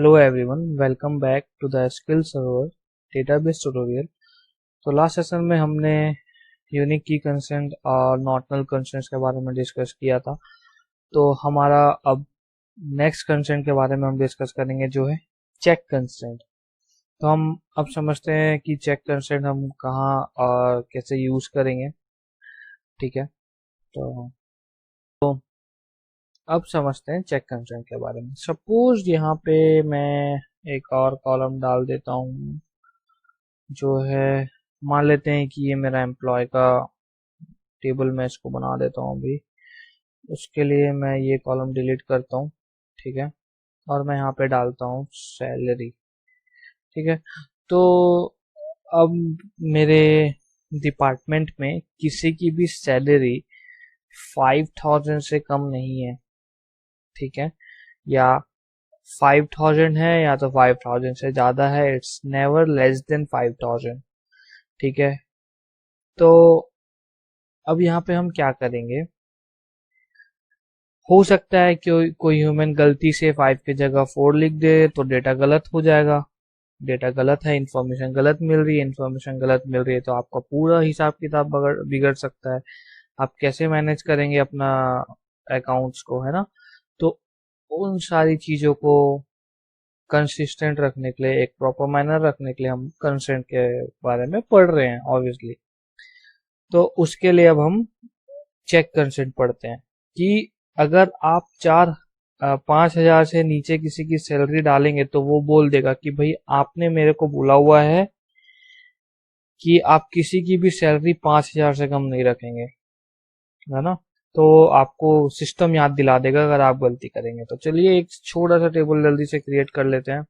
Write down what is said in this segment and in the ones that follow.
Hello everyone, welcome back to the skill server database tutorial। तो last session में हमने unique की constraint और नॉट नल कंस्ट्रेंट्स के बारे में डिस्कस किया था। तो हमारा अब नेक्स्ट कंस्ट्रेंट के बारे में हम डिस्कस करेंगे जो है चेक कंस्ट्रेंट। तो हम अब समझते हैं कि चेक कंस्ट्रेंट हम कहाँ और कैसे यूज करेंगे। ठीक है, तो अब समझते हैं चेक कंस्ट्रेंट के बारे में। सपोज यहाँ पे मैं एक और कॉलम डाल देता हूँ जो है, मान लेते हैं कि ये मेरा एम्प्लॉय का टेबल, मैं इसको बना देता हूँ अभी। उसके लिए मैं ये कॉलम डिलीट करता हूँ, ठीक है, और मैं यहाँ पे डालता हूँ सैलरी। ठीक है, तो अब मेरे डिपार्टमेंट में किसी की भी सैलरी 5000 से कम नहीं है। ठीक है, या 5000 है या तो 5000 से ज्यादा है, इट्स नेवर लेस देन 5000। ठीक है, तो अब यहाँ पे हम क्या करेंगे, हो सकता है कि कोई ह्यूमन गलती से 5 की जगह 4 लिख दे तो डेटा गलत हो जाएगा। डेटा गलत है, इंफॉर्मेशन गलत मिल रही है, इंफॉर्मेशन गलत मिल रही है तो आपका पूरा हिसाब किताब बिगड़ सकता है। आप कैसे मैनेज करेंगे अपना अकाउंट्स को, है ना। तो उन सारी चीजों को कंसिस्टेंट रखने के लिए, एक प्रॉपर मैनर रखने के लिए हम कंस्ट्रेंट के बारे में पढ़ रहे हैं ऑब्वियसली। तो उसके लिए अब हम चेक कंस्ट्रेंट पढ़ते हैं कि अगर आप 5,000 से नीचे किसी की सैलरी डालेंगे तो वो बोल देगा कि भाई आपने मेरे को बोला हुआ है कि आप किसी की भी सैलरी 5,000 से कम नहीं रखेंगे, है ना। तो आपको सिस्टम याद दिला देगा अगर आप गलती करेंगे। तो चलिए एक छोटा सा टेबल जल्दी से क्रिएट कर लेते हैं।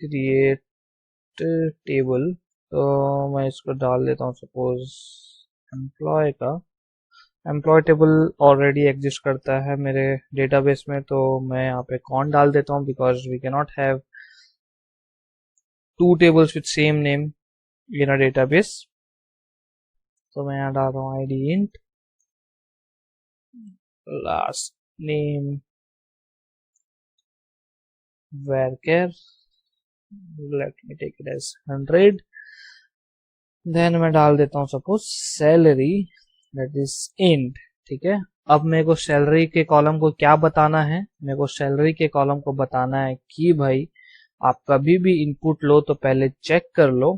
क्रिएट टेबल, तो मैं इसको डाल देता हूँ सपोज एम्प्लॉय का। एम्प्लॉय टेबल ऑलरेडी एग्जिस्ट करता है मेरे डेटाबेस में, तो मैं यहाँ पे कौन डाल देता हूँ because we can not have two tables with same name in a database. तो मैं यहाँ डाल रहा हूँ id int last name varchar, let me take it as 100। Then मैं डाल देता हूँ suppose salary that is int। ठीक है, अब मेरे को सैलरी के कॉलम को क्या बताना है, मेरे को सैलरी के कॉलम को बताना है कि भाई आप कभी भी इनपुट लो तो पहले चेक कर लो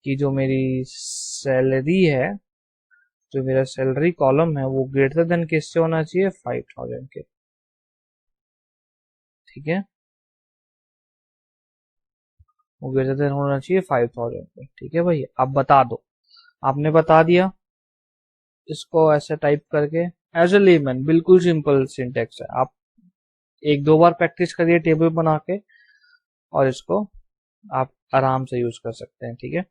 कि जो मेरी सैलरी है, जो मेरा सैलरी कॉलम है वो ग्रेटर देन किससे होना चाहिए, 5000 के। ठीक है, वो ग्रेटर देन होना चाहिए 5000 के। ठीक है भाई, आप बता दो। आपने बता दिया, इसको ऐसे टाइप करके एज ए लेमैन, बिल्कुल सिंपल सिंटेक्स है। आप एक दो बार प्रैक्टिस करिए टेबल बना के और इसको आप आराम से यूज कर सकते हैं। ठीक है,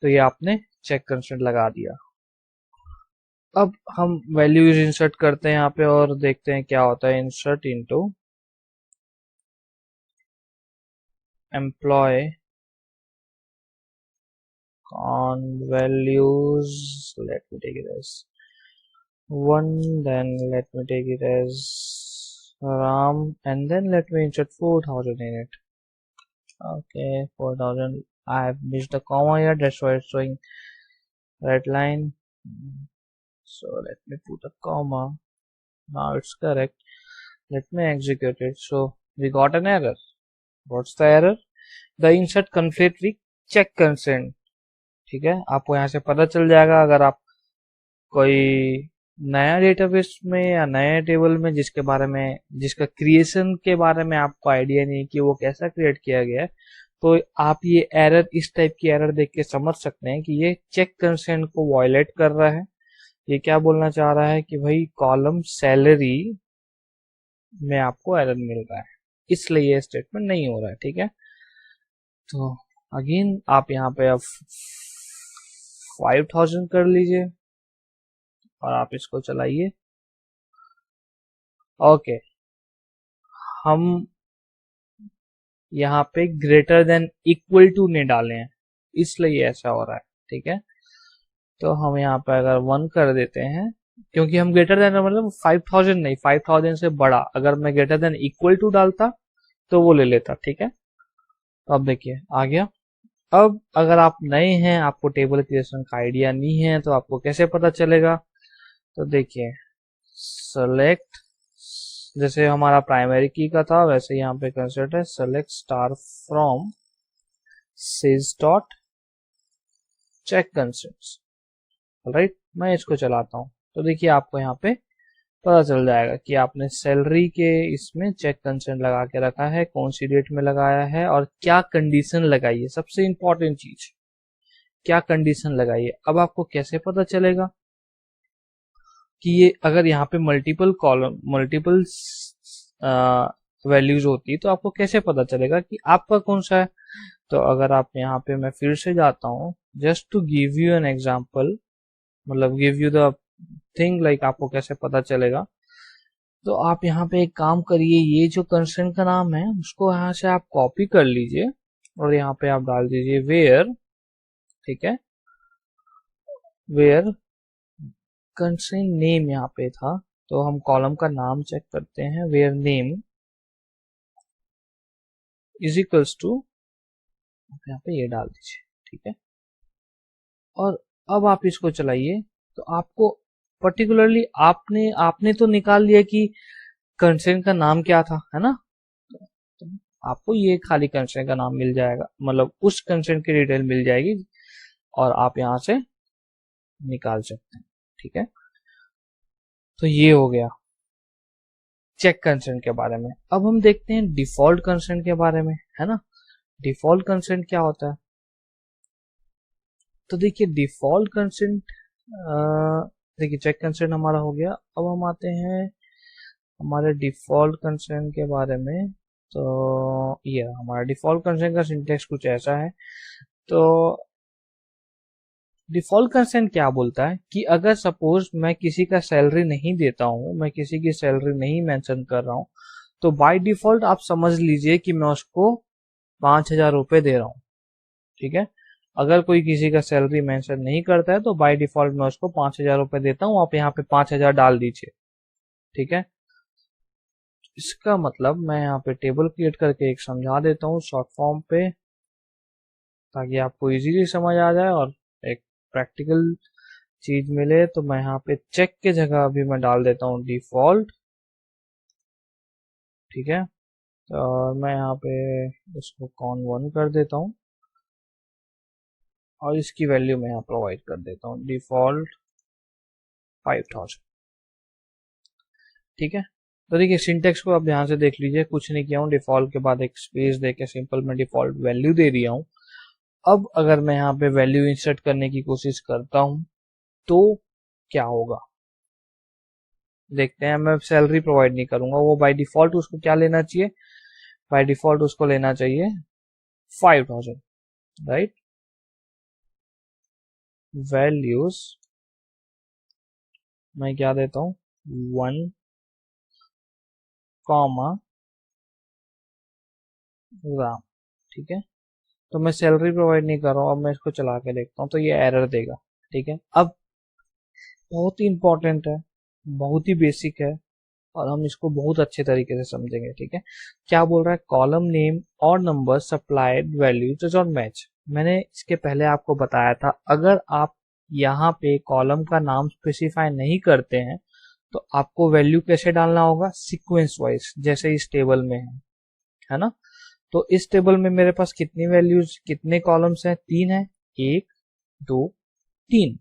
तो ये आपने चेक कंस्ट्रेंट लगा दिया। अब हम वैल्यूज इंसर्ट करते हैं यहाँ पे और देखते हैं क्या होता है। Insert into employee on values, let me take it as 1, then let me take it as Ram, and then let me insert 4000 in it. Okay, 4000. I have missed the comma here, that's why it's showing red line. So let me put a comma. Now it's correct. Let me execute it. So we got an error. What's the error? The insert conflict with check consent। ठीक है, आपको यहाँ से पता चल जाएगा अगर आप कोई नया डेटाबेस में या नए टेबल में जिसका क्रिएशन के बारे में आपको आइडिया नहीं कि वो कैसा क्रिएट किया गया है, तो आप ये एरर, इस टाइप की एरर देख के समझ सकते हैं कि ये चेक कंसेंट को वायलेट कर रहा है। ये क्या बोलना चाह रहा है कि भाई कॉलम सैलरी में आपको एरर मिल रहा है, इसलिए ये स्टेटमेंट नहीं हो रहा है। ठीक है, तो अगेन आप यहाँ पे अब 5000 कर लीजिए और आप इसको चलाइए। ओके, हम यहाँ पे ग्रेटर देन इक्वल टू नहीं डाले हैं, इसलिए ऐसा हो रहा है। ठीक है, तो हम यहाँ पे अगर 1 कर देते हैं क्योंकि हम ग्रेटर देन मतलब 5000 नहीं, 5000 से बड़ा, अगर मैं ग्रेटर देन इक्वल टू डालता तो वो ले लेता। ठीक है, तो अब देखिए आ गया। अब अगर आप नए हैं, आपको टेबल क्रिएशन का आइडिया नहीं है, तो आपको कैसे पता चलेगा? तो देखिए सेलेक्ट, जैसे हमारा प्राइमरी की का था वैसे यहाँ पे कंसेप्ट है, select star from sys dot check concept. Right, मैं इसको चलाता हूँ तो देखिए आपको यहाँ पे पता चल जाएगा कि आपने सैलरी के इसमें चेक कंसेंट लगा के रखा है, कौन सी डेट में लगाया है और क्या कंडीशन लगाई है। सबसे इंपॉर्टेंट चीज, क्या कंडीशन लगाई है। अब आपको कैसे पता चलेगा कि ये अगर यहाँ पे मल्टीपल कॉलम, मल्टीपल वैल्यूज होती तो आपको कैसे पता चलेगा कि आपका कौन सा है? तो अगर आप यहाँ पे, मैं फिर से जाता हूँ just to give you an example, मतलब give you the thing like आपको कैसे पता चलेगा। तो आप यहाँ पे एक काम करिए, ये जो कंस्ट्रेंट का नाम है उसको यहाँ से आप कॉपी कर लीजिए और यहाँ पे आप डाल दीजिए वेयर। ठीक है, वेयर कंस्ट्रेंट नेम यहाँ पे था, तो हम कॉलम का नाम चेक करते हैं, where name is equals to, यहाँ पे ये डाल दीजिए। ठीक है, और अब आप इसको चलाइए तो आपको पर्टिकुलरली आपने आपने तो निकाल लिया कि कंस्ट्रेंट का नाम क्या था, है ना? तो आपको ये खाली कंस्ट्रेंट का नाम मिल जाएगा, मतलब उस कंस्ट्रेंट की डिटेल मिल जाएगी और आप यहां से निकाल सकते हैं। ठीक है, तो ये हो गया चेक कंस्ट्रेंट के बारे में। अब हम देखते हैं डिफॉल्ट कंस्ट्रेंट के बारे में, है ना? डिफॉल्ट कंस्ट्रेंट क्या होता है? तो देखिए डिफॉल्ट कंस्ट्रेंट, देखिए चेक कंस्ट्रेंट हमारा हो गया। अब हम आते हैं हमारे डिफॉल्ट कंस्ट्रेंट के बारे में। तो ये हमारा डिफॉल्ट कंस्ट्रेंट का सिंटेक्स कुछ ऐसा है। तो डिफॉल्ट कंस्ट्रेंट क्या बोलता है कि अगर सपोज मैं किसी का सैलरी नहीं देता हूं, मैं किसी की सैलरी नहीं मेंशन कर रहा हूं, तो बाय डिफॉल्ट आप समझ लीजिए कि मैं उसको 5000 रुपए दे रहा हूं। ठीक है, अगर कोई किसी का सैलरी मेंशन नहीं करता है तो बाय डिफॉल्ट मैं उसको 5000 रुपए देता हूं, आप यहाँ पे 5000 डाल दीजिए। ठीक है, इसका मतलब मैं यहाँ पे टेबल क्रिएट करके एक समझा देता हूँ शॉर्ट फॉर्म पे, ताकि आपको इजीली समझ आ जाए और एक प्रैक्टिकल चीज मिले। तो मैं यहाँ पे चेक के जगह अभी मैं डाल देता हूँ डिफॉल्ट। ठीक है, और मैं यहाँ पे इसको कॉन 1 कर देता हूँ और इसकी वैल्यू मैं यहाँ प्रोवाइड कर देता हूँ डिफॉल्ट 5000। ठीक है, तो देखिए सिंटेक्स को आप ध्यान से देख लीजिए, कुछ नहीं किया हूँ, डिफॉल्ट के बाद एक स्पेस देके सिंपल मैं डिफॉल्ट वैल्यू दे दिया हूँ। अब अगर मैं यहाँ पे वैल्यू इंसर्ट करने की कोशिश करता हूँ तो क्या होगा देखते हैं। मैं सैलरी प्रोवाइड नहीं करूंगा, वो बाय डिफॉल्ट उसको क्या लेना चाहिए, बाय डिफॉल्ट उसको लेना चाहिए 5000। राइट, वैल्यूज मैं क्या देता हूँ 1 कॉमा राम। ठीक है, तो मैं सैलरी प्रोवाइड नहीं कर रहा हूँ। अब मैं इसको चला के देखता हूँ तो ये एरर देगा। ठीक है, अब बहुत ही इंपॉर्टेंट है, बहुत ही बेसिक है और हम इसको बहुत अच्छे तरीके से समझेंगे। ठीक है, क्या बोल रहा है, कॉलम नेम और number supplied value does not match. मैंने इसके पहले आपको बताया था, अगर आप यहाँ पे कॉलम का नाम स्पेसिफाई नहीं करते हैं तो आपको वैल्यू कैसे डालना होगा, सीक्वेंस वाइज, जैसे इस टेबल में है ना? तो इस टेबल में मेरे पास कितनी वैल्यूज, कितने कॉलम्स हैं, 3 है, 1 2 3।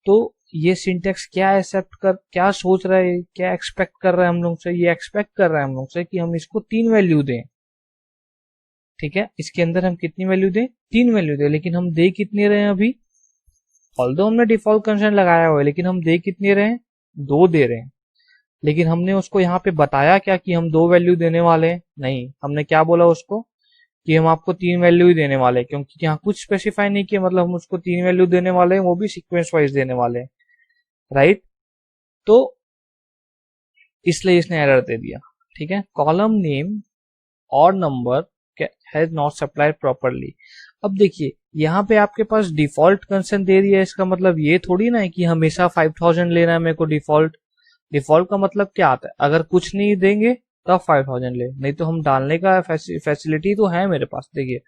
तो ये सिंटेक्स क्या एक्सेप्ट कर, क्या सोच रहा है, क्या एक्सपेक्ट कर रहा है हम लोग से, ये एक्सपेक्ट कर रहा है हम लोग से कि हम इसको 3 वैल्यू दें। ठीक है, इसके अंदर हम कितनी वैल्यू दें, 3 वैल्यू दें, लेकिन हम दे कितने रहे हैं अभी, ऑल्दो हमने डिफॉल्ट कंस्ट्रेंट लगाया हुआ है लेकिन हम दे कितने रहे हैं, 2 दे रहे हैं। लेकिन हमने उसको यहाँ पे बताया क्या कि हम 2 वैल्यू देने वाले हैं? नहीं, हमने क्या बोला उसको कि हम आपको 3 वैल्यू ही देने वाले हैं, क्योंकि यहाँ कुछ स्पेसिफाई नहीं किया, मतलब हम उसको 3 वैल्यू देने वाले हैं, वो भी सीक्वेंस वाइज देने वाले हैं। राइट, तो इसलिए इसने एरर दे दिया। ठीक है, कॉलम नेम और number has not supplied properly. अब देखिए यहाँ पे आपके पास डिफॉल्ट कंसेंट दे रही है, इसका मतलब ये थोड़ी ना है कि हमेशा 5000 लेना है मेरे को डिफॉल्ट। डिफॉल्ट का मतलब क्या आता है, अगर कुछ नहीं देंगे तब 5000 ले, नहीं तो हम डालने का फैसिलिटी तो है मेरे पास। देखिए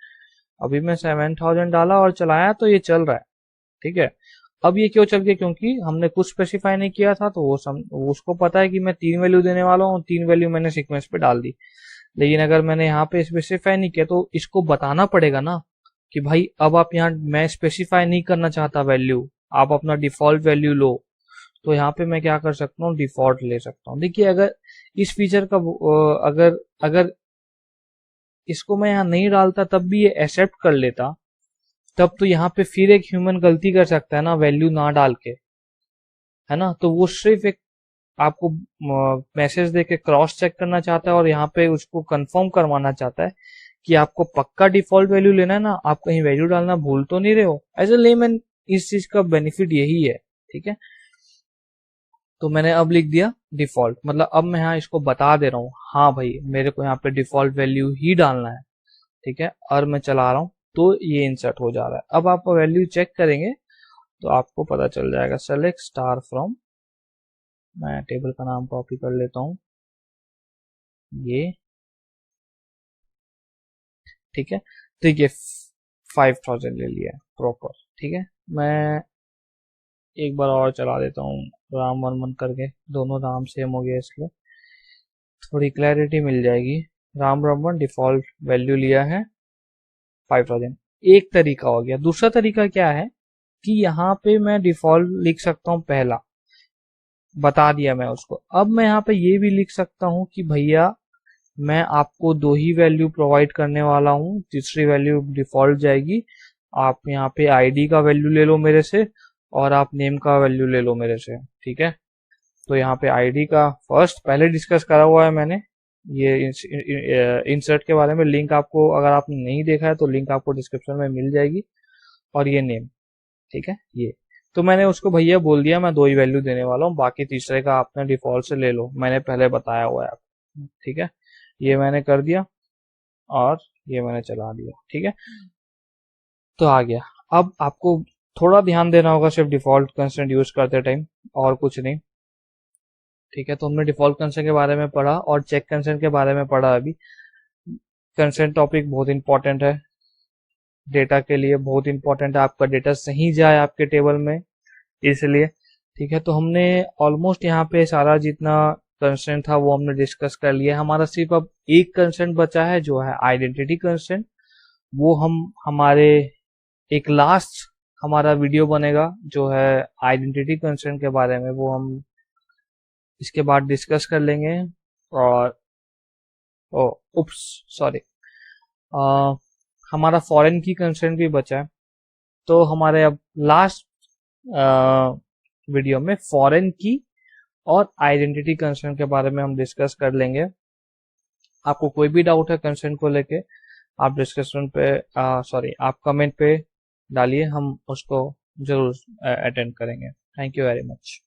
अभी मैं 7000 डाला और चलाया तो ये चल रहा है, ठीक है। अब ये क्यों चल गया, क्योंकि हमने कुछ स्पेसिफाई नहीं किया था, तो वो उसको पता है कि मैं 3 वैल्यू देने वाला हूँ, 3 वैल्यू मैंने सीक्वेंस पे डाल दी। लेकिन अगर मैंने यहाँ पे स्पेसिफाई नहीं किया तो इसको बताना पड़ेगा ना कि भाई अब आप यहाँ, मैं स्पेसिफाई नहीं करना चाहता वैल्यू, आप अपना डिफॉल्ट वैल्यू लो। तो यहाँ पे मैं क्या कर सकता हूँ, डिफॉल्ट ले सकता हूँ। देखिए अगर इस फीचर का अगर अगर इसको मैं यहाँ नहीं डालता तब भी ये एक्सेप्ट कर लेता, तब तो यहाँ पे फिर एक ह्यूमन गलती कर सकता है ना वैल्यू ना डाल के, है ना। तो वो सिर्फ एक आपको मैसेज देके क्रॉस चेक करना चाहता है और यहाँ पे उसको कंफर्म करवाना चाहता है कि आपको पक्का डिफॉल्ट वैल्यू लेना है ना, आप कहीं वैल्यू डालना भूल तो नहीं रहे हो। एज ए लेमैन इस चीज का बेनिफिट यही है, ठीक है। तो मैंने अब लिख दिया डिफॉल्ट, मतलब अब मैं यहाँ इसको बता दे रहा हूँ हाँ भाई मेरे को यहाँ पे डिफॉल्ट वैल्यू ही डालना है, ठीक है। और मैं चला रहा हूँ तो ये इंसर्ट हो जा रहा है। अब आप वैल्यू चेक करेंगे तो आपको पता चल जाएगा, सेलेक्ट स्टार फ्रॉम, मैं टेबल का नाम कॉपी कर लेता हूँ ये, ठीक है। तो ये 5000 ले लिया प्रॉपर, ठीक है। मैं एक बार और चला देता हूँ राम 11 करके, दोनों राम सेम हो गया, इसलिए थोड़ी क्लैरिटी मिल जाएगी। राम 11 डिफॉल्ट वैल्यू लिया है 5000, एक तरीका हो गया। दूसरा तरीका क्या है कि यहाँ पे मैं डिफॉल्ट लिख सकता हूँ, पहला बता दिया मैं उसको। अब मैं यहाँ पे ये भी लिख सकता हूँ कि भैया मैं आपको 2 ही वैल्यू प्रोवाइड करने वाला हूँ, तीसरी वैल्यू डिफॉल्ट जाएगी। आप यहाँ पे आईडी का वैल्यू ले लो मेरे से और आप नेम का वैल्यू ले लो मेरे से, ठीक है। तो यहाँ पे आईडी का फर्स्ट पहले डिस्कस करा हुआ है मैंने, ये इंसर्ट के बारे में लिंक आपको, अगर आपने नहीं देखा है तो लिंक आपको डिस्क्रिप्शन में मिल जाएगी। और ये नेम, ठीक है। ये तो मैंने उसको भैया बोल दिया मैं 2 ही वैल्यू देने वाला हूँ, बाकी तीसरे का आपने डिफॉल्ट से ले लो, मैंने पहले बताया हुआ है आपको, ठीक है। ये मैंने कर दिया और ये मैंने चला दिया, ठीक है। तो आ गया। अब आपको थोड़ा ध्यान देना होगा सिर्फ डिफॉल्ट कंस्ट्रेंट यूज करते टाइम, और कुछ नहीं, ठीक है। तो हमने डिफॉल्ट कंस्ट्रेंट के बारे में पढ़ा और चेक कंस्ट्रेंट के बारे में पढ़ा। अभी कंस्ट्रेंट टॉपिक बहुत इंपॉर्टेंट है, डेटा के लिए बहुत इंपॉर्टेंट है, आपका डेटा सही जाए आपके टेबल में, इसलिए, ठीक है। तो हमने ऑलमोस्ट यहाँ पे सारा जितना कंस्ट्रेंट था वो हमने डिस्कस कर लिया। हमारा सिर्फ अब एक कंस्ट्रेंट बचा है जो है आइडेंटिटी कंस्ट्रेंट। वो हम हमारे एक लास्ट हमारा वीडियो बनेगा जो है आइडेंटिटी कंस्ट्रेंट के बारे में, वो हम इसके बाद डिस्कस कर लेंगे। और ओ उप्स सॉरी, हमारा फॉरेन की कंस्ट्रेंट भी बचा है। तो हमारे अब लास्ट वीडियो में फॉरेन की और आइडेंटिटी कंस्ट्रेंट के बारे में हम डिस्कस कर लेंगे। आपको कोई भी डाउट है कंस्ट्रेंट को लेके, आप डिस्कशन पे सॉरी आप कमेंट पे डालिए, हम उसको जरूर अटेंड करेंगे। Thank you very much.